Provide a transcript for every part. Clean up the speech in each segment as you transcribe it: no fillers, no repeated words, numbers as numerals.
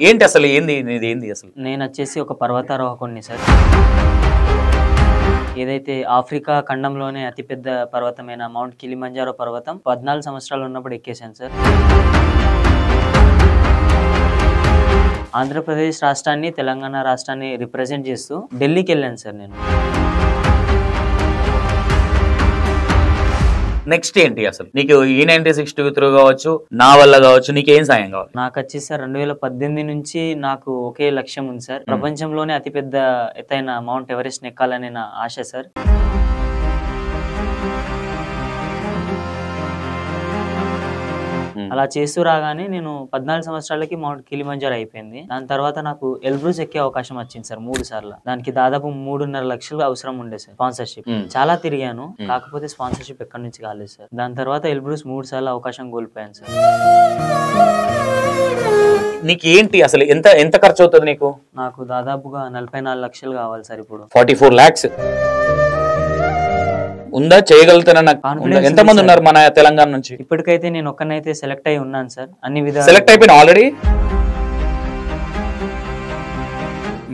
ఏంటి అసలు ఏంది ఇది ఏంది అసలు? నేను వచ్చేసి ఒక పర్వతారోహకుడిని సార్. ఏదైతే ఆఫ్రికా ఖండంలోనే అతిపెద్ద పర్వతమైన మౌంట్ కిలిమంజారో పర్వతం 14 సంవత్సరాలు ఉన్నప్పుడు ఎక్కేశాను సార్. ఆంధ్రప్రదేశ్ రాష్ట్రాన్ని, తెలంగాణ రాష్ట్రాన్ని రిప్రజెంట్ చేస్తూ ఢిల్లీకి వెళ్ళాను సార్ నేను. నెక్స్ట్ ఏంటి అసలు నీకు E96 త్రూ కావచ్చు, నా వల్ల కావచ్చు, నీకేం సాయం కావాలి? నాకు వచ్చేసి సార్ 2018 నుంచి నాకు ఒకే లక్ష్యం ఉంది సార్. ప్రపంచంలోనే అతిపెద్ద ఎత్తైన మౌంట్ ఎవరెస్ట్ ఎక్కాలనే నా ఆశ సార్. అలా చేస్తూ రాగానే నేను 14 సంవత్సరాలకి మౌంట్ కిలిమంజారో అయిపోయింది. దాని తర్వాత నాకు ఎల్బ్రూస్ ఎక్కే అవకాశం వచ్చింది సార్ 3 సార్లు. దానికి దాదాపు 3.5 లక్షలు అవసరం ఉండే సార్ స్పాన్సర్షిప్. చాలా తిరిగాను, కాకపోతే స్పాన్సర్షిప్ ఎక్కడి నుంచి కాలేదు సార్. దాని తర్వాత ఎల్బ్రూస్ 3 సార్లు అవకాశం కోల్పోయాను సార్. నీకు ఏంటి అసలు ఎంత ఎంత ఖర్చు అవుతుంది నీకు? నాకు దాదాపుగా 44 లక్షలు కావాలి సార్. ఇప్పుడు 44 lakhs ఉందా? చేయగలుగుతానన్న ఎంతమంది ఉన్నారు మన తెలంగాణ నుంచి? ఇప్పటికైతే నేను ఒక్కనైతే సెలెక్ట్ అయి ఉన్నాను సార్. అన్ని విధాలు సెలెక్ట్ అయిపోయిన ఆల్రెడీ.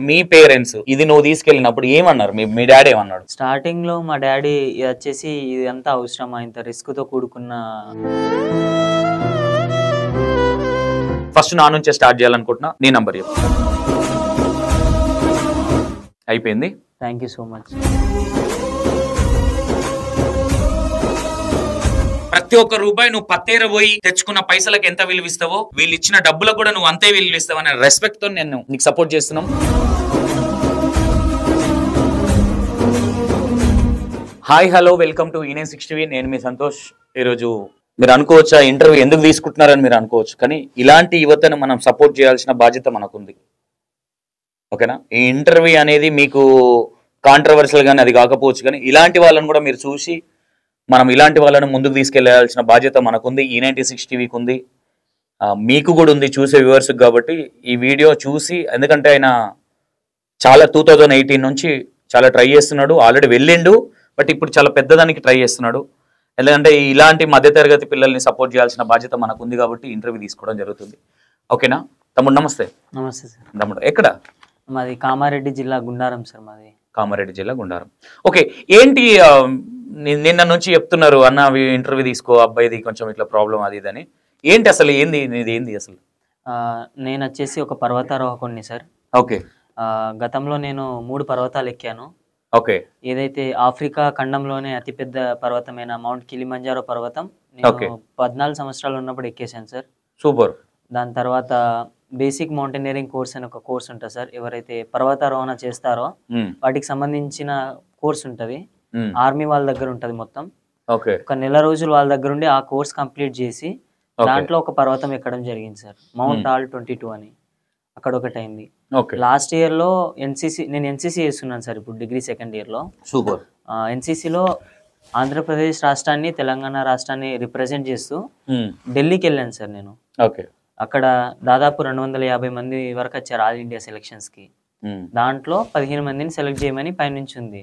మీ పేరెంట్స్ ఇది నువ్వు తీసుకెళ్ళినప్పుడు ఏమన్నారు? మీ డాడీ ఏమన్నాడు? స్టార్టింగ్ లో మా డాడీ వచ్చేసి ఇది ఎంత అవసరమా, ఇంత రిస్క్ తో కూడుకున్న. ఫస్ట్ నా నుంచే స్టార్ట్ చేయాలనుకుంటున్నా. నీ నంబర్ చెప్పు. అయిపోయింది. Thank you so much. ప్రతి ఒక్క రూపాయి నువ్వు పత్తేర పోయి తెచ్చుకున్న పైసలకు ఎంత విలువిస్తావో, వీళ్ళు ఇచ్చిన డబ్బులకు కూడా నువ్వు అంతే విలువిస్తావు అనే రెస్పెక్ట్ తో నేను నీకు సపోర్ట్ చేస్తున్నాం. Hi hello, welcome to E96. నేను మీ సంతోష్. ఈరోజు మీరు అనుకోవచ్చు ఇంటర్వ్యూ ఎందుకు తీసుకుంటున్నారని మీరు అనుకోవచ్చు, కానీ ఇలాంటి యువతను మనం సపోర్ట్ చేయాల్సిన బాధ్యత మనకుంది. ఓకేనా? ఈ ఇంటర్వ్యూ అనేది మీకు కాంట్రవర్షియల్ కానీ అది కాకపోవచ్చు, కానీ ఇలాంటి వాళ్ళని కూడా మీరు చూసి మనం ఇలాంటి వాళ్ళని ముందుకు తీసుకెళ్లాల్సిన బాధ్యత మనకుంది. E96 టీవీకి ఉంది, మీకు కూడా ఉంది, చూసే వ్యూవర్స్కి. కాబట్టి ఈ వీడియో చూసి, ఎందుకంటే ఆయన చాలా 2018 నుంచి చాలా ట్రై చేస్తున్నాడు, ఆల్రెడీ వెళ్ళిండు, బట్ ఇప్పుడు చాలా పెద్దదానికి ట్రై చేస్తున్నాడు. ఎందుకంటే ఇలాంటి మధ్యతరగతి పిల్లల్ని సపోర్ట్ చేయాల్సిన బాధ్యత మనకు ఉంది కాబట్టి ఇంటర్వ్యూ తీసుకోవడం జరుగుతుంది. ఓకేనా తమ్ముడు? నమస్తే. నమస్తే సార్. తమ్ముడు ఎక్కడ? మాది కామారెడ్డి జిల్లా గుండారం సార్. మాది కామారెడ్డి జిల్లా గుండారం. ఓకే, ఏంటి నిన్న నుంచి చెప్తున్నారు అన్న ఇంటర్వ్యూ తీసుకో, అబ్బాయిది కొంచెం ఇట్లా ప్రాబ్లం అది ఇదని. ఏంటి అసలు ఏంది ఏంది అసలు? నేను వచ్చేసి ఒక పర్వతారోహకుడిని సార్. ఓకే. గతంలో నేను 3 పర్వతాలు ఎక్కాను. ఓకే. ఏదైతే ఆఫ్రికా ఖండంలోనే అతిపెద్ద పర్వతమైన మౌంట్ కిలిమంజారో పర్వతం నేను 14 సంవత్సరాలు ఉన్నప్పుడు ఎక్కేశాను సార్. సూపర్. దాని తర్వాత బేసిక్ మౌంటైనరింగ్ కోర్స్ అని ఒక కోర్స్ ఉంటుంది సార్. ఎవరైతే పర్వతారోహణ చేస్తారో వాటికి సంబంధించిన కోర్స్ ఉంటుంది. ఆర్మీ వాళ్ళ దగ్గర ఉంటుంది మొత్తం. ఒక నెల రోజులు వాళ్ళ దగ్గర ఉండి ఆ కోర్స్ కంప్లీట్ చేసి దాంట్లో ఒక పర్వతం ఎక్కడం జరిగింది సార్, మౌంట్ ఆల్ 22 అని. అక్కడ ఒకటి అయింది. లాస్ట్ ఇయర్ లో నేను ఎన్సీసీ చేస్తున్నాను సార్ ఇప్పుడు, డిగ్రీ 2nd ఇయర్ లో. సూపర్. ఎన్సీసీలో ఆంధ్రప్రదేశ్ రాష్ట్రాన్ని, తెలంగాణ రాష్ట్రాన్ని రిప్రజెంట్ చేస్తూ ఢిల్లీకి వెళ్ళాను సార్ నేను. అక్కడ దాదాపు 250 మంది వరకు వచ్చారు ఆల్ ఇండియా సెలక్షన్స్ కి. దాంట్లో 15 మందిని సెలెక్ట్ చేయమని పైనుంచి ఉంది.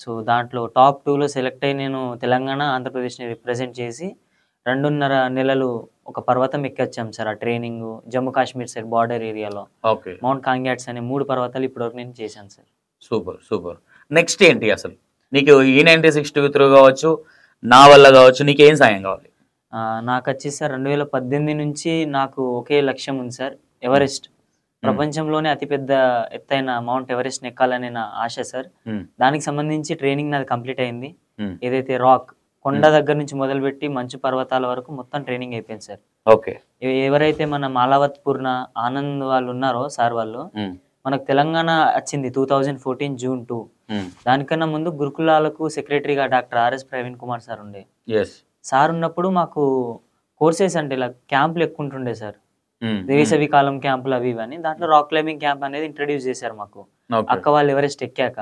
సో దాంట్లో టాప్ 2లో సెలెక్ట్ అయ్యి నేను తెలంగాణ, ఆంధ్రప్రదేశ్ని రిప్రజెంట్ చేసి 2.5 నెలలు ఒక పర్వతం ఎక్కొచ్చాం సార్. ఆ training Jammu Kashmir side border ఏరియాలో మౌంట్ కాంగ్యాట్స్ అనే 3 పర్వతాలు ఇప్పటివరకు నేను చేశాను సార్. Super super. నెక్స్ట్ ఏంటి అసలు నీకు E96 త్రూ కావచ్చు, నా వల్ల కావచ్చు, నీకేం సాయం కావాలి? నాకు వచ్చేసి సార్ 2018 నుంచి నాకు ఒకే లక్ష్యం ఉంది సార్, ఎవరెస్ట్. ప్రపంచంలోనే అతిపెద్ద ఎత్తైన మౌంట్ ఎవరెస్ట్ ఎక్కాలనే నా ఆశ సార్. దానికి సంబంధించి ట్రైనింగ్ నాది కంప్లీట్ అయింది. ఏదైతే రాక్ కొండ దగ్గర నుంచి మొదలుపెట్టి మంచు పర్వతాల వరకు మొత్తం ట్రైనింగ్ అయిపోయింది సార్. ఎవరైతే మన మాలావత్ పూర్ణ ఆనంద్ వాళ్ళు ఉన్నారో సార్, వాళ్ళు మనకు తెలంగాణ వచ్చింది 2014 జూన్ 2. దానికన్నా ముందు గురుకులాలకు సెక్రటరీగా doctor RS Praveen Kumar sir ఉండే. సార్ ఉన్నప్పుడు మాకు కోర్సెస్ అంటే ఇలా క్యాంపులు ఎక్కుంటుండే సార్, వేసవి కాలం క్యాంపులు అవి ఇవని. దాంట్లో రాక్ క్లైంబింగ్ క్యాంప్ అనేది ఇంట్రడ్యూస్ చేశారు మాకు, అక్క వాళ్ళు ఎవరెస్ట్ ఎక్కాక.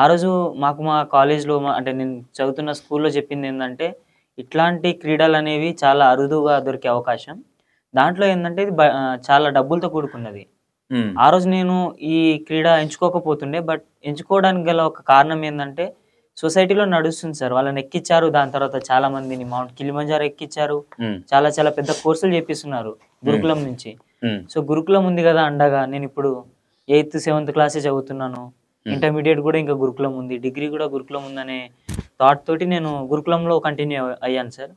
ఆ రోజు మాకు మా కాలేజ్లో, అంటే నేను చదువుతున్న స్కూల్లో చెప్పింది ఏంటంటే, ఇట్లాంటి క్రీడలు అనేవి చాలా అరుదుగా దొరికే అవకాశం. దాంట్లో ఏంటంటే ఇది చాలా డబ్బులతో కూడుకున్నది. ఆ రోజు నేను ఈ క్రీడ ఎంచుకోకపోతుండే, బట్ ఎంచుకోవడానికి గల ఒక కారణం ఏంటంటే, సొసైటీలో నడుస్తుంది సార్, వాళ్ళని ఎక్కిచ్చారు. దాని తర్వాత చాలా మందిని మౌంట్ కిలిమంజారో ఎక్కిచ్చారు. చాలా చాలా పెద్ద కోర్సులు చేపిస్తున్నారు గురుకులం నుంచి. సో గురుకులం ఉంది కదా అండగా, నేను ఇప్పుడు 8th 7th క్లాసే చదువుతున్నాను, ఇంటర్మీడియట్ కూడా ఇంకా గురుకులం ఉంది, డిగ్రీ కూడా గురుకులం ఉందనే థాట్ తోటి నేను గురుకులంలో కంటిన్యూ అయ్యాను సార్.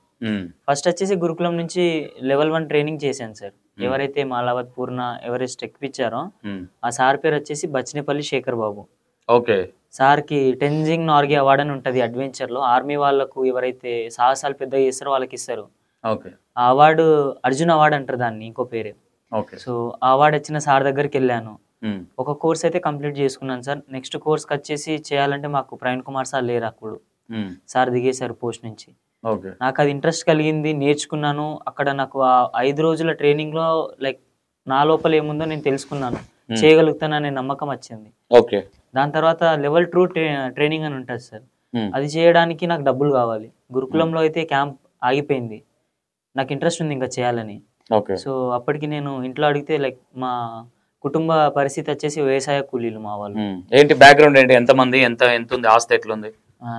ఫస్ట్ వచ్చేసి గురుకులం నుంచి లెవెల్ 1 ట్రైనింగ్ చేశాను సార్. ఎవరైతే మాలావత్ పూర్ణ ఎవరెస్ట్ ఎక్కిపించారో ఆ సార్ పేరు వచ్చేసి బచ్చినేపల్లి శేఖర్ బాబు. ఓకే. సార్కి టెన్జింగ్ నార్గే అవార్డ్ అని ఉంటుంది అడ్వెంచర్లో, ఆర్మీ వాళ్ళకు ఎవరైతే సాహసాలు పెద్దగా చేస్తారో వాళ్ళకి ఇస్తారు. ఓకే. ఆ అవార్డు అర్జున్ అవార్డు అంటారు దాన్ని, ఇంకో పేరే. ఓకే. సో ఆ అవార్డు వచ్చిన సార్ దగ్గరికి వెళ్ళాను. ఒక కోర్స్ అయితే కంప్లీట్ చేసుకున్నాను సార్. నెక్స్ట్ కోర్స్కి వచ్చేసి చేయాలంటే మాకు ప్రవీణ్ కుమార్ సార్ లేరు అప్పుడు, సార్ దిగేశారు పోస్ట్ నుంచి. నాకు అది ఇంట్రెస్ట్ కలిగింది, నేర్చుకున్నాను. అక్కడ నాకు ఆ 5 రోజుల ట్రైనింగ్లో లైక్ నా లోపల ఏముందో నేను తెలుసుకున్నాను, చేయగలుగుతాననే నమ్మకం వచ్చింది. ఓకే. దాని తర్వాత లెవెల్ 2 ట్రైనింగ్ అని ఉంటుంది సార్. అది చేయడానికి నాకు డబ్బులు కావాలి. గురుకులంలో అయితే క్యాంప్ ఆగిపోయింది, నాకు ఇంట్రెస్ట్ ఉంది ఇంకా చేయాలని. సో అప్పటికి నేను ఇంట్లో అడిగితే లైక్ మా కుటుంబ పరిస్థితి వచ్చేసి వ్యవసాయ కూలీలు మా వాళ్ళు. ఏంటి బ్యాక్గ్రౌండ్ ఏంటి, ఎంతమంది, ఎంత ఉంది, ఆస్తి ఎట్లుంది?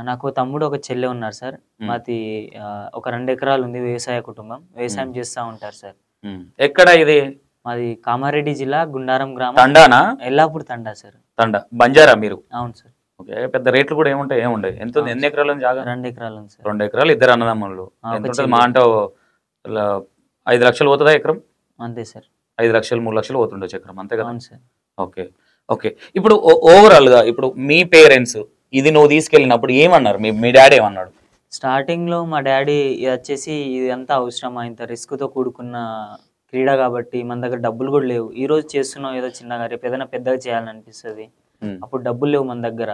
నాకు తమ్ముడు ఒక చెల్లె ఉన్నారు సార్. మాది ఒక 2 ఎకరాలు ఉంది, వ్యవసాయ కుటుంబం, వ్యవసాయం చేస్తూ ఉంటారు సార్. ఎక్కడ ఇది? మాది కామారెడ్డి జిల్లా గుండారం గ్రామం. తండానా? ఎల్లాపూర్ తండా సార్. తండా బంజారా మీరు? అవును సార్. ఓకే. పెద్ద రేట్లు కూడా ఏముంటాయి? ఎంత ఉంది? ఎన్ని ఎకరాలు ఉంది జాగా? 2 ఎకరాలు ఉంది సార్. 2 ఎకరాలు, ఇద్దరు అన్నదమ్ములు. ఎంత ఉంటుంది మా అంటే 5 లక్షలు పోతుందా ఎకరం? అంతే సార్. 5 లక్షలు 3 లక్షలు పోతుండొచ్చు ఎకరం, అంతే కదా? అవును సార్. ఓకే. ఓకే. ఇప్పుడు ఓవరాల్ గా ఇప్పుడు మీ పేరెంట్స్ ఇది నువ్వు తీసుకెళ్ళినప్పుడు ఏమన్నారు? మీ డాడీ ఏమన్నాడు? స్టార్టింగ్ లో మా డాడీ వచ్చేసి ఇది అంతా అవసరమా, ఇంత రిస్క్ తో కూడుకున్న క్రీడ కాబట్టి మన దగ్గర డబ్బులు కూడా లేవు, ఈ రోజు చేస్తున్నాం ఏదో చిన్నగా, రేపు ఏదైనా పెద్దగా చేయాలనిపిస్తుంది, అప్పుడు డబ్బులు లేవు మన దగ్గర,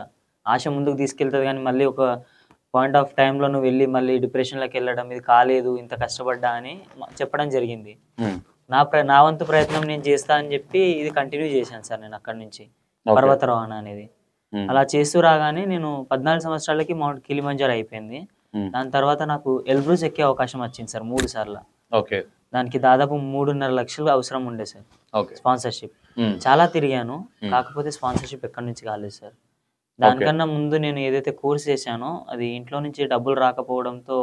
ఆశ ముందుకు తీసుకెళ్తుంది కానీ మళ్ళీ ఒక పాయింట్ ఆఫ్ టైంలో నువ్వు వెళ్ళి మళ్ళీ డిప్రెషన్లోకి వెళ్ళడం, ఇది కాలేదు ఇంత కష్టపడ్డా అని చెప్పడం జరిగింది. నా వంతు ప్రయత్నం నేను చేస్తా అని చెప్పి ఇది కంటిన్యూ చేశాను సార్. నేను అక్కడి నుంచి పర్వతారోహణ అనేది అలా చేస్తూ రాగానే నేను 14 సంవత్సరాలకి మౌంట్ కిలిమంజారో అయిపోయింది. దాని తర్వాత నాకు ఎల్బ్రూస్ ఎక్కే అవకాశం వచ్చింది సార్ 3 సార్లు. దానికి దాదాపు 3.5 లక్షలు అవసరం ఉండే సార్ స్పాన్సర్షిప్. చాలా తిరిగాను, కాకపోతే స్పాన్సర్షిప్ ఎక్కడి నుంచి కాలేదు సార్. దానికన్నా ముందు నేను ఏదైతే కోర్స్ చేశానో అది ఇంట్లో నుంచి డబ్బులు రాకపోవడంతో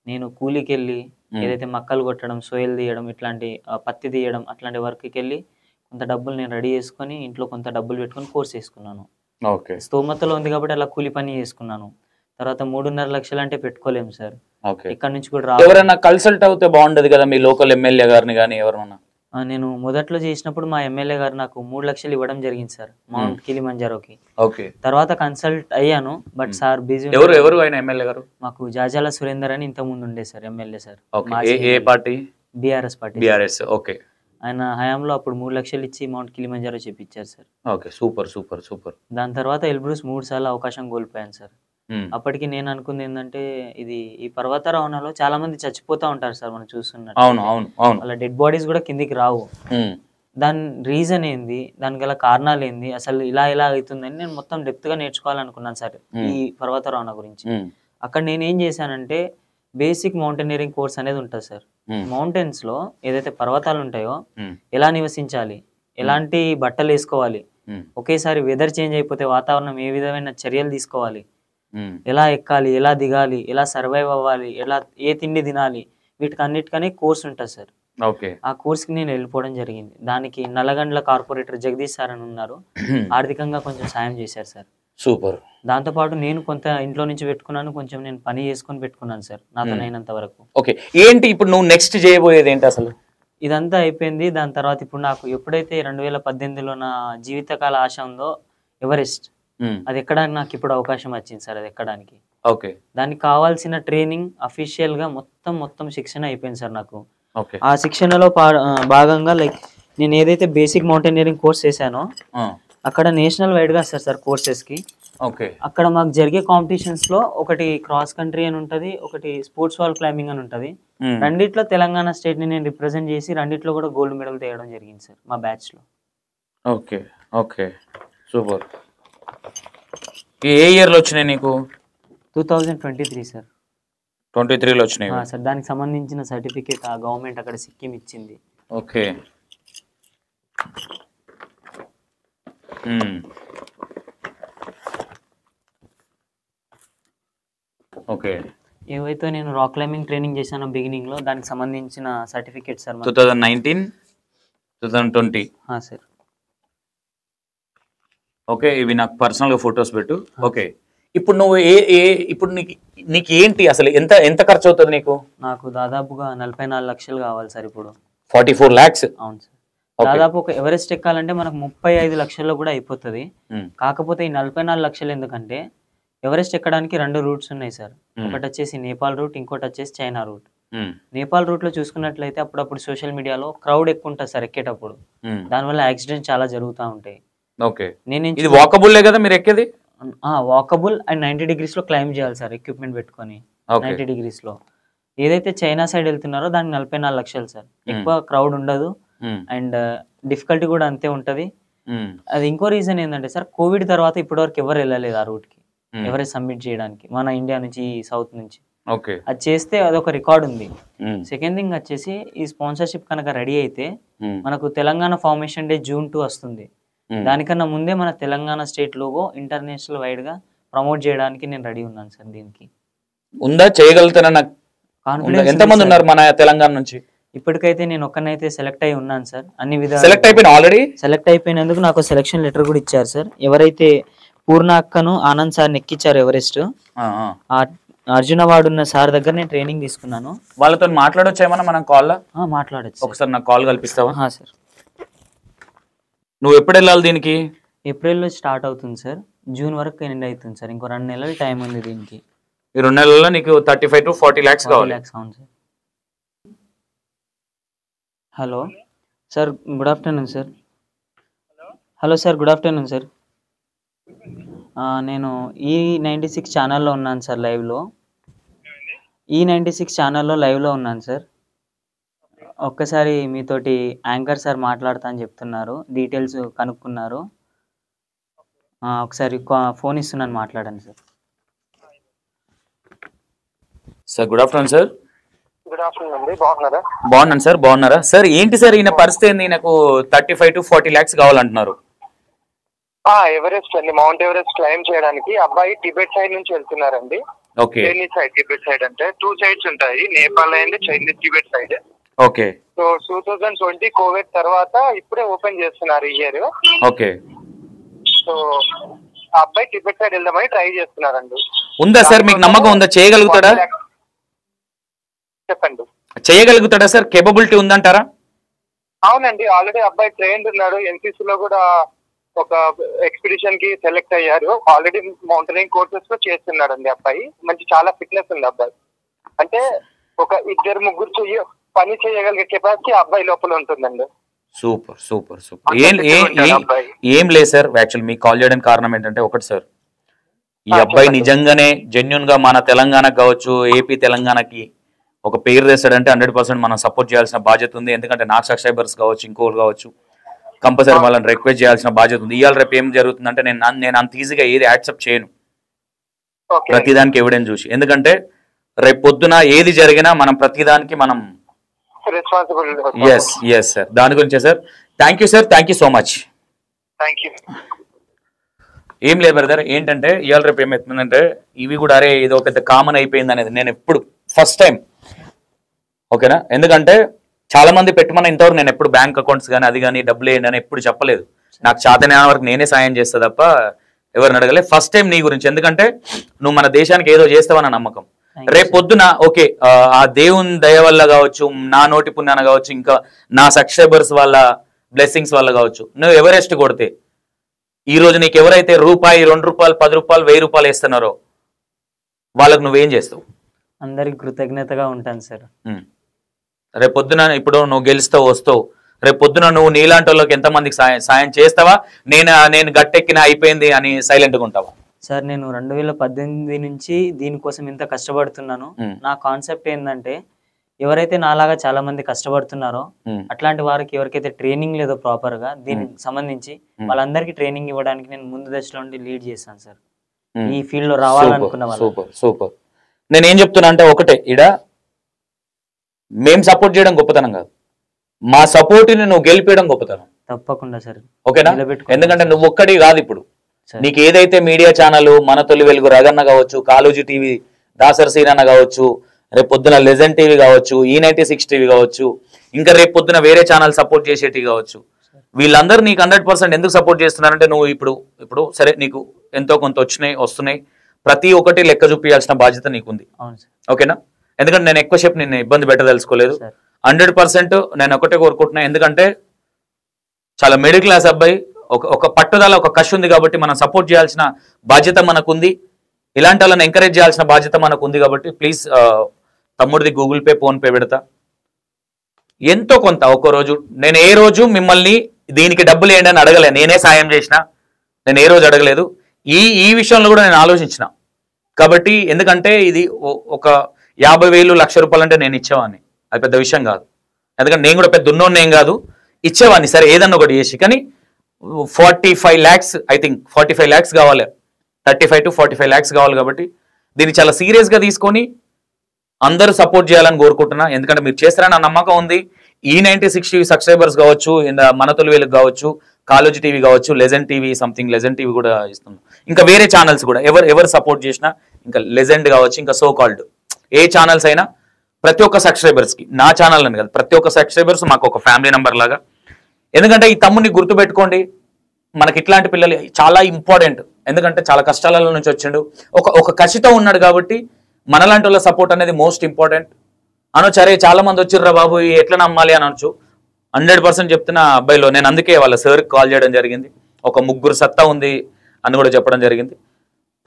నేను కూలికి వెళ్ళి ఏదైతే మక్కలు కొట్టడం, సోయలు తీయడం, ఇట్లాంటి పత్తి తీయడం అట్లాంటి వర్క్కి వెళ్ళి కొంత డబ్బులు నేను రెడీ చేసుకొని ఇంట్లో కొంత డబ్బులు పెట్టుకొని కోర్స్ చేసుకున్నాను. స్తోమతలో ఉంది కాబట్టి అలా కూలి పని చేసుకున్నాను. తర్వాత 3.5 లక్షలు అంటే పెట్టుకోలేము సార్. ఇక్కడ నుంచి కూడా ఎవరైనా కన్సల్ట్ అవుతే బాగుండదు కదా, మీ లోకల్ ఎమ్మెల్యే గారిని కానీ ఎవరైనా? నేను మొదట్లో చేసినప్పుడు మా ఎమ్మెల్యే గారు నాకు 3 లక్షలు ఇవ్వడం జరిగింది సార్ మౌంట్ కిలిమంజారోకి. తర్వాత కన్సల్ట్ అయ్యాను, బట్ సార్ బిజీ. ఎవరు ఆయన ఎమ్మెల్యే గారు? మాకు జాజాల సురేందర్ అని ఇంత ముందు ఉండే సార్ ఎమ్మెల్యే సార్. ఏ party? BRS party. BRS. Okay. ఆయన హయాంలో అప్పుడు 3 లక్షలు ఇచ్చి మౌంట్ కిలిమంజారో చేపించారు sir. Okay. Super super super. దాని తర్వాత ఎల్బ్రూస్ 3 సార్లు అవకాశం కోల్పోయాను సార్. అప్పటికి నేను అనుకుంది ఏంటంటే ఈ పర్వతారోహణలో చాలా మంది చచ్చిపోతా ఉంటారు సార్, మనం చూస్తున్నట్టు. వాళ్ళ డెడ్ బాడీస్ కూడా కిందికి రావు. దాని రీజన్ ఏంది, దానికి గల కారణాలు ఏంది, అసలు ఇలా అవుతుందని నేను మొత్తం డెప్త్ గా నేర్చుకోవాలనుకున్నాను సార్ ఈ పర్వతారోహణ గురించి. అక్కడ నేనేం చేశానంటే బేసిక్ మౌంటైనరింగ్ కోర్స్ అనేది ఉంటుంది సార్. మౌంటైన్స్ లో ఏదైతే పర్వతాలు ఉంటాయో ఎలా నివసించాలి, ఎలాంటి బట్టలు వేసుకోవాలి, ఒకేసారి వెదర్ చేంజ్ అయిపోతే వాతావరణం ఏ విధమైన చర్యలు తీసుకోవాలి, ఎలా ఎక్కాలి, ఎలా దిగాలి, ఎలా సర్వైవ్ అవ్వాలి, ఎలా ఏ తిండి తినాలి, వీటికి అన్నిటికనే కోర్స్ ఉంటుంది సార్. ఆ కోర్స్కి నేను వెళ్ళిపోవడం జరిగింది. దానికి నల్లగండ్ల కార్పొరేటర్ జగదీష్ సార్ అని ఉన్నారు, ఆర్థికంగా కొంచెం సాయం చేశారు సార్. సూపర్. దాంతోపాటు నేను కొంత ఇంట్లో నుంచి పెట్టుకున్నాను, కొంచెం నేను పని చేసుకొని పెట్టుకున్నాను సార్ నాతో అయినంత వరకు. ఓకే. ఏంటి ఇప్పుడు నువ్వు నెక్స్ట్ చేయబోయేది ఏంటి అసలు? ఇదంతా అయిపోయింది. దాని తర్వాత ఇప్పుడు నాకు ఎప్పుడైతే 2018లో నా జీవితకాల ఆశ ఉందో ఎవరెస్ట్, అది ఎక్కడానికి నాకు ఇప్పుడు అవకాశం వచ్చింది సార్. అది ఎక్కడానికి దానికి కావాల్సిన ట్రైనింగ్ అఫీషియల్ గా మొత్తం శిక్షణ అయిపోయింది సార్ నాకు. ఆ శిక్షణలో భాగంగా లైక్ నేను ఏదైతే బేసిక్ మౌంటైనరింగ్ కోర్స్ చేశానో అక్కడ నేషనల్ వైడ్ గా వస్తారు సార్ కోర్సెస్ కి. అక్కడ మాకు జరిగే కాంపిటీషన్స్ లో ఒకటి క్రాస్ కంట్రీ అని ఉంటది, ఒకటి స్పోర్ట్స్ వాల్ క్లైంబింగ్ అని ఉంటది. రెండిట్లో తెలంగాణ స్టేట్ ని నేను రిప్రజెంట్ చేసి రెండిట్లో కూడా గోల్డ్ మెడల్ తేయడం జరిగింది సార్ మా బ్యాచ్ లో. ఓకే. ఓకే. సూపర్. ఏ ఇయర్ లో వచ్చినాయి నీకు? 2023 సార్. 23లో వచ్చినాయి సార్. దానికి సంబంధించిన సర్టిఫికేట్ ఆ గవర్నమెంట్ అక్కడ సిక్కిం ఇచ్చింది. ఓకే. ఓకే. ఏవైతే నేను రాక్ క్లైంబింగ్ ట్రైనింగ్ చేశానో బిగినింగ్ లో దానికి సంబంధించిన సర్టిఫికేట్ సార్. 2019 2020. సార్. ఓకే, ఇవి నాకు పర్సనల్ గా ఫొటోస్ పెట్టు. ఓకే, ఇప్పుడు నువ్వు ఇప్పుడు నీకు ఏంటి అసలు ఎంత ఎంత ఖర్చు అవుతుంది నీకు? నాకు దాదాపుగా 44 లక్షలు కావాలి సార్ ఇప్పుడు. 44 lakhs. అవును సార్. దాదాపు ఒక ఎవరెస్ట్ ఎక్కాలంటే మనకు 35 లక్షల్లో కూడా అయిపోతుంది. కాకపోతే ఈ 44 లక్షలు ఎందుకంటే ఎవరెస్ట్ ఎక్కడానికి 2 రూట్స్ ఉన్నాయి సార్. ఒకటి వచ్చేసి నేపాల్ రూట్, ఇంకోటి వచ్చేసి చైనా రూట్. నేపాల్ రూట్ లో చూసుకున్నట్లయితే అప్పుడప్పుడు సోషల్ మీడియాలో క్రౌడ్ ఎక్కువ ఉంటుంది సార్ ఎక్కేటప్పుడు. దానివల్ల యాక్సిడెంట్ చాలా జరుగుతూ ఉంటాయి. ఓకే, ఇది వాకబుల్లే కదా మీరు ఎక్కేది? వాకబుల్ అండ్ 90 degrees లో క్లైంబ్ చేయాలి సార్ ఎక్విప్మెంట్ పెట్టుకొని. 90 degrees లో ఏదైతే చైనా సైడ్ వెళ్తున్నారో దానికి 44 లక్షలు సార్. ఎక్కువ క్రౌడ్ ఉండదు అండ్ డిఫికల్టీ కూడా అంతే ఉంటది. అది ఇంకో రీజన్ ఏంటంటే సార్, కోవిడ్ తర్వాత ఇప్పటివరకు ఎవరు వెళ్ళలేదు ఆ రూట్ కి ఎవరెస్ట్ సబ్మిట్ చేయడానికి మన ఇండియా నుంచి, సౌత్ నుంచి. అది చేస్తే అదొక రికార్డ్ ఉంది. సెకండ్ థింగ్ వచ్చేసి ఈ స్పాన్సర్షిప్ కనుక రెడీ అయితే మనకు తెలంగాణ ఫార్మేషన్ డే June 2 వస్తుంది. దానికన్నా ముందే మన Telangana state logo international wide గా ప్రమోట్ చేయడానికి నేను రెడీ ఉన్నాను సార్. దీనికి ఉందా, చేయగలుగుతానన్న కాన్ఫిడెన్స్? ఎంతమంది ఉన్నారు మన తెలంగాణ నుంచి? ఇప్పటికైతే నేను ఒక్కనైతే సెలెక్ట్ అయి ఉన్నాను సార్. అన్ని విధాలు సెలెక్ట్ అయిపోయిన ఆల్రెడీ. సెలెక్ట్ అయిపోయినందుకు నాకు సెలక్షన్ లెటర్ కూడా ఇచ్చారు సార్. ఎవరైతే పూర్ణ అక్కను ఆనంద్ సార్ ఎక్కించారు ఎవరెస్ట్, అర్జున వాడున్న సార్ దగ్గర నేను ట్రైనింగ్ తీసుకున్నాను. వాళ్ళతో మాట్లాడొచ్చు ఏమన్నా మనం కాల్? మాట్లాడచ్చు. ఒకసారి నాకు కాల్ కల్పిస్తావా? సార్. నువ్వు ఎప్పుడు వెళ్ళాలి దీనికి? ఏప్రిల్లో స్టార్ట్ అవుతుంది సార్, జూన్ వరకు ఎండ్ అవుతుంది సార్. ఇంకో 2 నెలలు టైం ఉంది దీనికి. ఈ 2 నెలల్లో నీకు 35 to 40 lakhs కావాలి. అవును sir. Hello sir, good afternoon sir. Hello sir, good afternoon sir. నేను E96 ఛానల్లో ఉన్నాను సార్, లైవ్లో. E96 ఛానల్లో లైవ్లో ఉన్నాను సార్. ఒక్కసారి మీతోటి యాంకర్ సార్ మాట్లాడతా అని చెప్తున్నారు, డీటెయిల్స్ కనుక్కున్నారు. ఒకసారి ఫోన్ ఇస్తున్నాను, మాట్లాడండి sir. Sir good afternoon sir. Good afternoon అండి, బాగున్నారా? బాగున్నాను సార్. బాగున్నారా సార్? ఏంటి సార్ ఈయన పరిస్థితి ఏంది? నాకు 35 to 40 lakhs కావాలంటున్నారు. ఎవరెస్ట్ అండి, మౌంట్ ఎవరెస్ట్ క్లైమ్ చేయడానికి అబ్బాయి టిబెట్ సైడ్ నుంచి వెళ్తున్నారండి. Okay, Chinese side. Tibet side అంటే 2 sides ఉంటాయి, Nepal and Chinese Tibet side. Okay. So 2020 Covid తర్వాత ఇప్పుడే ఓపెన్ చేస్తున్నారు ఈ ఇయర్. ఓకే. సో అబ్బాయి టిబెట్ సైడ్ వెళ్దామని ట్రై చేస్తున్నారండి. ఉందా సార్ మీకు నమ్మకం ఉందా? చేయగలుగుతాడా? చెప్పండి. చేయగలుగుతాడా సార్? కేపబిలిటీ ఉందంటారా? అవునండి, ఆల్రెడీ అబ్బాయి ట్రైన్డ్ ఉన్నాడు. NCC లో కూడా ఒక ఎక్స్పిడిషన్ కి సెలెక్ట్ అయ్యారు. ఆల్రెడీ మౌంటైనింగ్ కోర్సెస్ లో చేస్తున్నాడు అండి అబ్బాయి. చాలా ఫిట్నెస్ ఉంది అబ్బాయి. అంటే ఒక 2-3 పని చేయగలిగే కెపాసిటీ అబ్బాయి లోపల ఉంటుందండి. Super super super. ఏం లేదు సార్, యాక్చువల్ మీకు కాల్ చేయడానికి కారణం ఏంటంటే ఒకటి సార్, ఈ అబ్బాయి నిజంగానే జెన్యున్ గా మన తెలంగాణకు కావచ్చు, ఏపీ తెలంగాణకి ఒక పేరు తెస్తాడంటే 100% మనం సపోర్ట్ చేయాల్సిన బాధ్యత ఉంది. ఎందుకంటే నాకు సబ్స్క్రైబర్స్ కావచ్చు, ఇంకోరు కావచ్చు, కంపల్సరీ వాళ్ళని రిక్వెస్ట్ చేయాల్సిన బాధ్యత ఉంది. ఇవాళ రేపు ఏం జరుగుతుందంటే నేను అంత ఈజీగా ఏది యాక్సెప్ట్ చేయను, ప్రతిదానికి ఎవిడెన్స్ చూసి. ఎందుకంటే రేపు పొద్దున ఏది జరిగినా మనం ప్రతిదానికి మనం రెస్పాన్సిబుల్. ఎస్ సార్, దాని గురించే sir. Thank you sir, thank you so much. ఏం లేదు బ్రదర్, ఏంటంటే ఇవాళ రేపు ఏమవుతుందంటే ఇవి కూడా అరే ఇది ఒక పెద్ద కామన్ అయిపోయింది అనేది నేను ఎప్పుడు ఫస్ట్ టైం, ఓకేనా? ఎందుకంటే చాలా మంది పెట్టమని ఇంతవరకు నేను ఎప్పుడు బ్యాంక్ అకౌంట్స్ కానీ అది కానీ డబ్బులు వేయండి అని ఎప్పుడు చెప్పలేదు. నాకు చేతనైన వరకు నేనే సాయం చేస్తా తప్ప ఎవరిని అడగలేదు. ఫస్ట్ టైం నీ గురించి, ఎందుకంటే నువ్వు మన దేశానికి ఏదో చేస్తావన్న నమ్మకం. రేపు పొద్దున ఓకే ఆ దేవుని దయ వల్ల కావచ్చు, నా నోటి పుణ్యాన కావచ్చు, ఇంకా నా సబ్స్క్రైబర్స్ వాళ్ళ బ్లెస్సింగ్స్ వల్ల కావచ్చు, నువ్వు ఎవరెస్ట్ కొడితే ఈ రోజు నీకు ఎవరైతే రూపాయి, 2 రూపాయలు, 10 రూపాయలు, 1000 రూపాయలు వేస్తున్నారో వాళ్ళకు నువ్వేం చేస్తావు? అందరికి కృతజ్ఞతగా ఉంటాను సార్. రేపు పొద్దున ఇప్పుడు నువ్వు గెలుస్తావు, వస్తావు, రేపు పొద్దున నువ్వు నీలాంటి వాళ్ళకి ఎంతమందికి సాయం చేస్తావా? నేను గట్టెక్కిన అయిపోయింది అని సైలెంట్గా ఉంటావా? సార్ నేను 2018 నుంచి దీనికోసం ఇంత కష్టపడుతున్నాను. నా కాన్సెప్ట్ ఏంటంటే ఎవరైతే నాలాగా చాలా మంది కష్టపడుతున్నారో అట్లాంటి వారికి ఎవరికైతే ట్రైనింగ్ లేదో ప్రాపర్ గా దీనికి సంబంధించి వాళ్ళందరికీ ట్రైనింగ్ ఇవ్వడానికి నేను ముందు దశలో ఉండి లీడ్ చేశాను సార్. ఈ ఫీల్డ్ లో రావాలనుకున్న వాళ్ళు. Super super. నేనేం చెప్తున్నా అంటే ఒకటే, ఇడ మేం సపోర్ట్ చేయడం గొప్పతనం కాదు, మా సపోర్ట్ ని నువ్వు గెలిపేయడం గొప్పతనం. తప్పకుండా సార్, ఓకేనా? ఎందుకంటే నువ్వు ఒక్కడి కాదు, ఇప్పుడు నీకు ఏదైతే మీడియా ఛానల్ మన తొలి వెలుగు రగన్న కావచ్చు, కాళోజీ టీవీ దాసర్ సీనన్న కావచ్చు, రేపు పొద్దున లెజెండ్ టీవీ కావచ్చు, E96 టీవీ కావచ్చు, ఇంకా రేపు పొద్దున వేరే ఛానల్ సపోర్ట్ చేసేటి కావచ్చు. వీళ్ళందరూ నీకు 100% ఎందుకు సపోర్ట్ చేస్తున్నారంటే నువ్వు ఇప్పుడు సరే నీకు ఎంతో కొంత వస్తున్నాయి ప్రతి ఒక్కటి లెక్క చూపించాల్సిన బాధ్యత నీకుంది. ఓకేనా? ఎందుకంటే నేను ఎక్కువసేపు నిన్ను ఇబ్బంది పెట్టదలుచుకోలేదు. 100% నేను ఒకటే కోరుకుంటున్నా. ఎందుకంటే చాలా మిడిల్ క్లాస్ అబ్బాయి, ఒక పట్టుదల, ఒక కష్ ఉంది కాబట్టి మనం సపోర్ట్ చేయాల్సిన బాధ్యత మనకుంది. ఇలాంటి వాళ్ళని ఎంకరేజ్ చేయాల్సిన బాధ్యత మనకు ఉంది. కాబట్టి ప్లీజ్ తమ్ముడిది గూగుల్ పే, ఫోన్ పే పెడతా. ఎంతో కొంత ఒక్కో రోజు నేను ఏ రోజు మిమ్మల్ని దీనికి డబ్బులు ఏంటి అని అడగలేదు. నేనే సాయం చేసిన, నేను ఏ రోజు అడగలేదు. ఈ విషయంలో కూడా నేను ఆలోచించిన. కాబట్టి ఎందుకంటే ఇది ఒక 50,000 1,00,000 రూపాయలు అంటే నేను ఇచ్చేవాడిని, అది పెద్ద విషయం కాదు. ఎందుకంటే నేను కూడా పెద్ద ఉన్నోన్ని ఏం కాదు, ఇచ్చేవాడిని సరే ఏదన్నా ఒకటి చేసి. కానీ 45 lakhs ఐ థింక్ 45 lakhs కావాలి, 35 to 45 lakhs కావాలి. కాబట్టి దీన్ని చాలా సీరియస్గా తీసుకొని అందరూ సపోర్ట్ చేయాలని కోరుకుంటున్నా. ఎందుకంటే మీరు చేస్తారని నా నమ్మకం ఉంది. E96 TV సబ్స్క్రైబర్స్ కావచ్చు, మన తొలి వేలకు కావచ్చు, కాలేజీ టీవీ కావచ్చు, legend TV, something legend TV కూడా ఇస్తున్నాం. ఇంకా వేరే ఛానల్స్ కూడా ఎవరు సపోర్ట్ చేసినా, ఇంకా లెజెండ్ కావచ్చు, ఇంకా సో కాల్డ్ ఏ ఛానల్స్ అయినా ప్రతి ఒక్క సబ్స్క్రైబర్స్కి, నా ఛానల్ అని కాదు, ప్రతి ఒక్క సబ్స్క్రైబర్స్ మాకు ఒక ఫ్యామిలీ మెంబర్ లాగా. ఎందుకంటే ఈ తమ్ముడిని గుర్తుపెట్టుకోండి, మనకి ఇట్లాంటి పిల్లలు చాలా ఇంపార్టెంట్. ఎందుకంటే చాలా కష్టాల నుంచి వచ్చిండు, ఒక కసితో ఉన్నాడు. కాబట్టి మనలాంటి వాళ్ళ సపోర్ట్ అనేది మోస్ట్ ఇంపార్టెంట్. అనొచ్చు, అరే చాలా మంది వచ్చిర్రా బాబు ఎట్లా నమ్మాలి అని అనొచ్చు. 100% చెప్తున్న అబ్బాయిలో నేను అందుకే వాళ్ళ సార్కి కాల్ చేయడం జరిగింది. ఒక 3 సత్తా ఉంది అని కూడా చెప్పడం జరిగింది.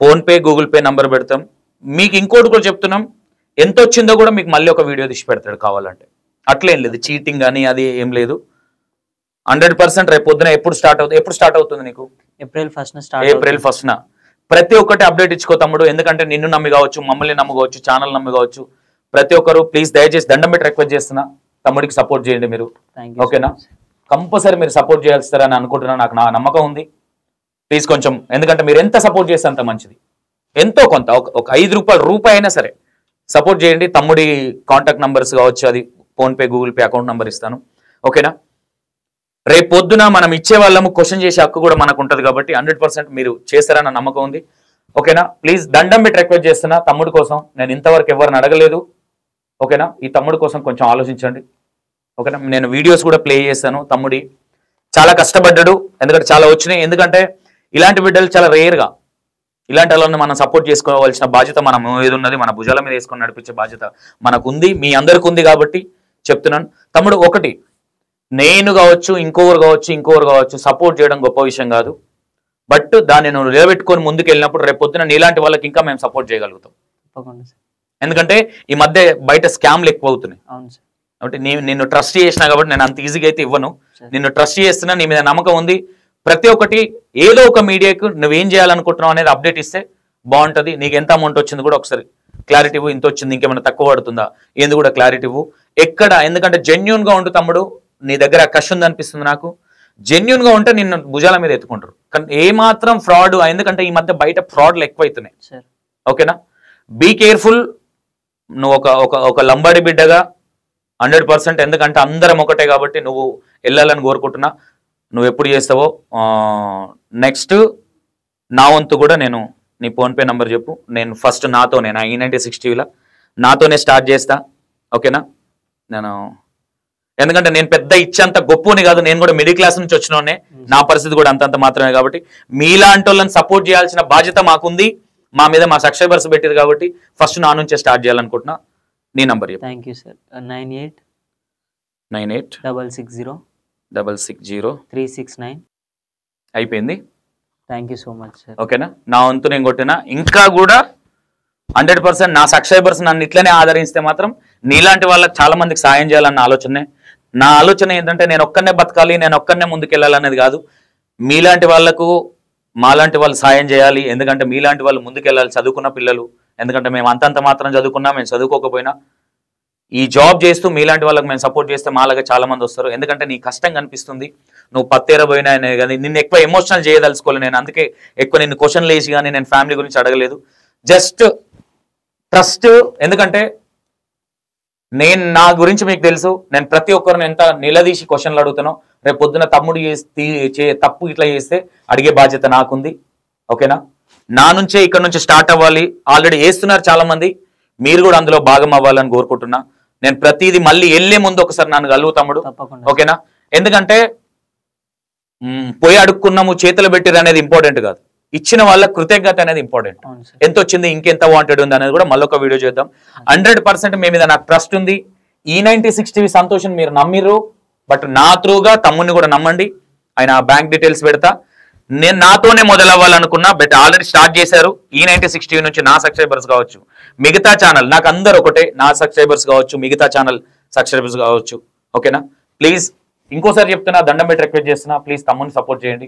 ఫోన్పే, గూగుల్ పే నంబర్ పెడతాం. మీకు ఇంకోటి కూడా చెప్తున్నాం, ఎంత వచ్చిందో కూడా మీకు మళ్ళీ ఒక వీడియో తీసి పెడతాడు కావాలంటే. అట్లేం లేదు, చీటింగ్ కానీ అది ఏం లేదు. 100% రేపు పొద్దున ఎప్పుడు స్టార్ట్ అవుతుంది నీకు? April 1st. ప్రతి ఒక్కటి అప్డేట్ ఇచ్చుకో తమ్ముడు. ఎందుకంటే నిన్ను నమ్మి కావచ్చు, మమ్మల్ని నమ్మి కావచ్చు, ఛానల్ నమ్మి కావచ్చు, ప్రతి ఒక్కరు ప్లీజ్ దయచేసి దండం పెట్టి రిక్వెస్ట్ చేస్తున్నా, తమ్ముడికి సపోర్ట్ చేయండి మీరు. ఓకేనా? కంపల్సరీ మీరు సపోర్ట్ చేయాల్సిస్తారని అనుకుంటున్నా, నాకు నా నమ్మకం ఉంది. ప్లీజ్ కొంచెం, ఎందుకంటే మీరు ఎంత సపోర్ట్ చేస్తే అంత మంచిది. ఎంతో కొంత ఒక 5 రూపాయి అయినా సరే సపోర్ట్ చేయండి. తమ్ముడి కాంటాక్ట్ నంబర్స్ కావచ్చు, అది PhonePe, Google pay account number ఇస్తాను. ఓకేనా? రేపు పొద్దున మనం ఇచ్చే వాళ్ళము క్వశ్చన్ చేసే హక్కు కూడా మనకు ఉంటుంది. కాబట్టి 100% మీరు చేస్తారన్న నమ్మకం ఉంది. ఓకేనా? ప్లీజ్ దండం పెట్టి రిక్వెస్ట్ చేస్తున్నా తమ్ముడి కోసం. నేను ఇంతవరకు ఎవరిని అడగలేదు. ఓకేనా? ఈ తమ్ముడి కోసం కొంచెం ఆలోచించండి. ఓకేనా? నేను వీడియోస్ కూడా ప్లే చేస్తాను. తమ్ముడి చాలా కష్టపడ్డాడు, ఎందుకంటే చాలా వచ్చినాయి. ఎందుకంటే ఇలాంటి బిడ్డలు చాలా రేర్గా, ఇలాంటి వాళ్ళని మనం సపోర్ట్ చేసుకోవాల్సిన బాధ్యత మనం ఏది ఉన్నది, మన భుజాల మీద వేసుకొని నడిపించే బాధ్యత మనకు ఉంది, మీ అందరికి ఉంది. కాబట్టి చెప్తున్నాను తమ్ముడు, ఒకటి నేను కావచ్చు, ఇంకోరు కావచ్చు సపోర్ట్ చేయడం గొప్ప విషయం కాదు. బట్ దాన్ని నువ్వు నిలబెట్టుకొని ముందుకు వెళ్ళినప్పుడు రేపు పొద్దున నీలాంటి వాళ్ళకి ఇంకా మేము సపోర్ట్ చేయగలుగుతాం. ఎందుకంటే ఈ మధ్య బయట స్కామ్లు ఎక్కువ అవుతున్నాయి. కాబట్టి నిన్ను ట్రస్ట్ చేసినా కాబట్టి నేను అంత ఈజీగా అయితే ఇవ్వను. నిన్ను ట్రస్ట్ చేస్తున్నా, నీ మీద నమ్మకం ఉంది. ప్రతి ఒక్కటి ఏదో ఒక మీడియాకు నువ్వేం చేయాలనుకుంటున్నావు అనేది అప్డేట్ ఇస్తే బాగుంటుంది. నీకు ఎంత అమౌంట్ వచ్చింది కూడా ఒకసారి క్లారిటీ ఇవ్వు. ఇంత వచ్చింది, ఇంకేమైనా తక్కువ పడుతుందా ఏంది కూడా క్లారిటీ ఇవ్వు. ఎక్కడ, ఎందుకంటే జెన్యున్ గా ఉండు తమ్ముడు. నీ దగ్గర కష్ ఉంది అనిపిస్తుంది నాకు. జెన్యున్ గా ఉంటే నిన్ను భుజాల మీద ఎత్తుకుంటారు. కానీ ఏమాత్రం ఫ్రాడ్, ఎందుకంటే ఈ మధ్య బయట ఫ్రాడ్లు ఎక్కువైతున్నాయి. ఓకేనా? Be careful. నువ్వు ఒక లంబాడి బిడ్డగా 100%, ఎందుకంటే అందరం ఒకటే కాబట్టి నువ్వు వెళ్ళాలని కోరుకుంటున్నా. నువ్వు ఎప్పుడు చేస్తావో. నెక్స్ట్ నా వంతు కూడా నేను నీ ఫోన్పే నెంబర్ చెప్పు. నేను ఫస్ట్ నాతోనే, నా E96 TVలో నాతోనే స్టార్ట్ చేస్తా. ఓకేనా? ఎందుకంటే నేను పెద్ద ఇచ్చేంత గొప్పని కాదు, నేను కూడా మిడిల్ క్లాస్ నుంచి వచ్చినోనే. నా పరిస్థితి కూడా అంతంత మాత్రమే. కాబట్టి మీలాంటి వాళ్ళని సపోర్ట్ చేయాల్సిన బాధ్యత మాకుంది. మా మీద మా సబ్స్క్రైబర్స్ పెట్టారు కాబట్టి ఫస్ట్ నా నుంచే స్టార్ట్ చేయాలనుకుంటున్నా. నీ నంబర్ చెప్పు. Thank you sir. 98 660 369 అయిపోయింది. Thank you so much sir. ఓకేనా? నా వంతు నేను కొట్టినా. ఇంకా కూడా 100% నా సబ్స్క్రైబర్స్ నన్ను ఇట్లనే ఆదరిస్తే మాత్రం నీలాంటి వాళ్ళకి చాలా మందికి సాయం చేయాలన్న ఆలోచనే. నా ఆలోచన ఏంటంటే నేను ఒక్కనే బతకాలి, నేను ఒక్కనే ముందుకెళ్ళాలనేది కాదు. మీలాంటి వాళ్ళకు మాలాంటి వాళ్ళు సాయం చేయాలి. ఎందుకంటే మీలాంటి వాళ్ళు ముందుకెళ్ళాలి, చదువుకున్న పిల్లలు. ఎందుకంటే మేము అంతంత మాత్రం చదువుకున్నా, మేము చదువుకోకపోయినా ఈ జాబ్ చేస్తూ మీలాంటి వాళ్ళకి మేము సపోర్ట్ చేస్తే మాలాగా చాలా మంది వస్తారు. ఎందుకంటే నీ కష్టం కనిపిస్తుంది. నువ్వు పత్తేరబోయినా కానీ నిన్ను ఎక్కువ ఎమోషనల్ చేయదలుచుకోలేదు. నేను అందుకే ఎక్కువ నిన్ను క్వశ్చన్లు వేసి కానీ నేను ఫ్యామిలీ గురించి అడగలేదు. Just trust. ఎందుకంటే నా గురించి మీకు తెలుసు. నేను ప్రతి ఒక్కరిని ఎంత నిలదీసి క్వశ్చన్లు అడుగుతానో. రేపు పొద్దున తమ్ముడు తప్పు ఇట్లా చేస్తే అడిగే బాధ్యత నాకుంది. ఓకేనా? నా నుంచే ఇక్కడ నుంచి స్టార్ట్ అవ్వాలి. ఆల్రెడీ వేస్తున్నారు చాలా మంది, మీరు కూడా అందులో భాగం అవ్వాలని కోరుకుంటున్నా. నేను ప్రతిదీ మళ్ళీ వెళ్ళే ముందు ఒకసారి నన్ను కలువు తమ్ముడు, తప్పకుండా. ఓకేనా? ఎందుకంటే పోయి అడుక్కున్నాము చేతులు పెట్టిరు అనేది ఇంపార్టెంట్ కాదు, ఇచ్చిన వాళ్ళ కృతజ్ఞత అనేది ఇంపార్టెంట్. అవును సార్. ఎంత వచ్చింది, ఇంకెంత వాంటెడ్ ఉంది అనేది కూడా మళ్ళీ ఒక వీడియో చేద్దాం. 100% మీ మీద నాకు ట్రస్ట్ ఉంది. E96 TV సంతోషం మీరు నమ్మిర్రు, బట్ నా త్రూగా తమ్ముడిని కూడా నమ్మండి. ఆయన బ్యాంక్ డీటెయిల్స్ పెడతా. నేను నాతోనే మొదలవ్వాలనుకున్నా, బట్ ఆల్రెడీ స్టార్ట్ చేశారు. E96 TV నుంచి నా సబ్స్క్రైబర్స్ కావచ్చు, మిగతా ఛానల్, నాకు అందరు ఒకటే, నా సబ్స్క్రైబర్స్ కావచ్చు, మిగతా ఛానల్ సబ్స్క్రైబర్స్ కావచ్చు, ఓకేనా? ప్లీజ్ ఇంకోసారి చెప్తున్నా, దండం పెట్టి రిక్వెస్ట్ చేస్తున్నా, ప్లీజ్ తమ్ముని సపోర్ట్ చేయండి.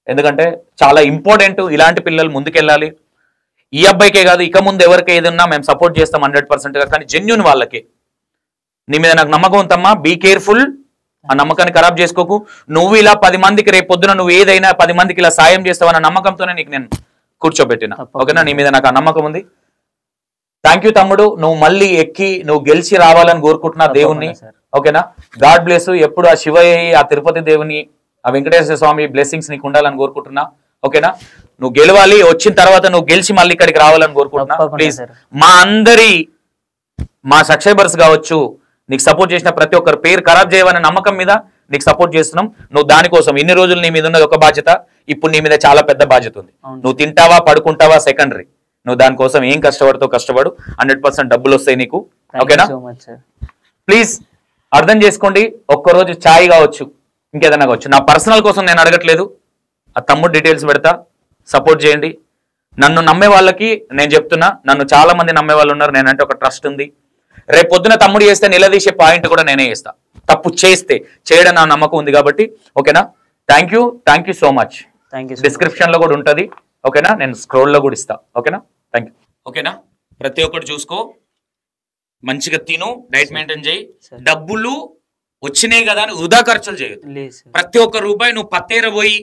ఎందుకంటే చాలా ఇంపార్టెంట్, ఇలాంటి పిల్లలు ముందుకెళ్ళాలి. ఈ అబ్బాయికే కాదు, ఇక ముందు ఎవరికి ఏదన్నా మేము సపోర్ట్ చేస్తాం 100%గా, కానీ జెన్యూన్ వాళ్ళకే. నీ మీద నాకు నమ్మకం ఉందమ్మా, బీ కేర్ఫుల్. ఆ నమ్మకాన్ని ఖరాబ్ చేసుకోకు. నువ్వు ఇలా 10 మందికి రేపు పొద్దున నువ్వు ఏదైనా 10 మందికి ఇలా సాయం చేస్తావన్న నమ్మకంతోనే నీకు నేను కూర్చోబెట్టిన, ఓకేనా? నీ మీద నాకు ఆ నమ్మకం ఉంది. థ్యాంక్ యూ తమ్ముడు, నువ్వు మళ్ళీ ఎక్కి నువ్వు గెలిచి రావాలని కోరుకుంటున్నా దేవుణ్ణి, ఓకేనా? God bless. ఎప్పుడు ఆ శివయ్య, ఆ తిరుపతి దేవుని, ఆ వెంకటేశ్వర స్వామి బ్లెస్సింగ్స్ నీకు ఉండాలని కోరుకుంటున్నా, ఓకేనా? నువ్వు గెలవాలి, వచ్చిన తర్వాత నువ్వు గెలిచి మళ్ళీ ఇక్కడికి రావాలని కోరుకుంటున్నా. ప్లీజ్ మా సబ్స్క్రైబర్స్ కావచ్చు, నీకు సపోర్ట్ చేసిన ప్రతి ఒక్కరు పేరు ఖరాబ్ చేయవనే నమ్మకం మీద నీకు సపోర్ట్ చేస్తున్నాం. నువ్వు దానికోసం ఇన్ని రోజులు నీ మీద ఉన్నది ఒక బాధ్యత, ఇప్పుడు నీ మీద చాలా పెద్ద బాధ్యత ఉంది. నువ్వు తింటావా పడుకుంటావా సెకండరీ, నువ్వు దానికోసం ఏం కష్టపడుతూ కష్టపడు, 100% డబ్బులు వస్తాయి నీకు, ఓకేనా? ప్లీజ్ అర్థం చేసుకోండి. ఒక్కరోజు ఛాయ్ కావచ్చు, ఇంకేదైనా కావచ్చు, నా పర్సనల్ కోసం నేను అడగట్లేదు. ఆ తమ్ముడు డీటెయిల్స్ పెడతా, సపోర్ట్ చేయండి. నన్ను నమ్మే వాళ్ళకి నేను చెప్తున్నా, నన్ను చాలా మంది నమ్మే వాళ్ళు ఉన్నారు, నేనంటే ఒక ట్రస్ట్ ఉంది. రేపు పొద్దున తమ్ముడు చేస్తే నిలదీసే పాయింట్ కూడా నేనే చేస్తా, తప్పు చేస్తే చేయడం నా నమ్మకం ఉంది కాబట్టి, ఓకేనా? Thank you so much. Description లో కూడా ఉంటుంది, ఓకేనా? నేను స్క్రోల్ లో కూడా ఇస్తా, ఓకేనా? థ్యాంక్ యూ, ఓకేనా? ప్రతి ఒక్కటి చూసుకో, మంచిగా తిను, డైట్ మెయింటైన్ చేయి. డబ్బులు వచ్చినాయి కదా అని వృధా ఖర్చులు చేయదు. ప్రతి ఒక్క రూపాయి నువ్వు పత్తేర పోయి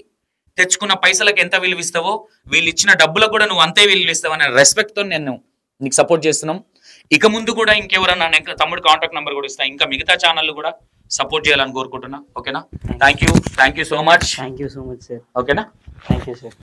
తెచ్చుకున్న పైసలకు ఎంత విలువ ఇస్తావో, వీళ్ళు ఇచ్చిన డబ్బులకు కూడా నువ్వు అంతే విలువ ఇస్తావు అనే రెస్పెక్ట్ తో నేను నీకు సపోర్ట్ చేస్తున్నాం. ఇక ముందు కూడా ఇంకెవరన్నా తమ్ముడు కాంటాక్ట్ నెంబర్ కూడా ఇస్తా, ఇంకా మిగతా ఛానల్ కూడా సపోర్ట్ చేయాలని కోరుకుంటున్నా, ఓకేనా? Thank you so much. Thank you so much sir. ఓకేనా? Thank you sir.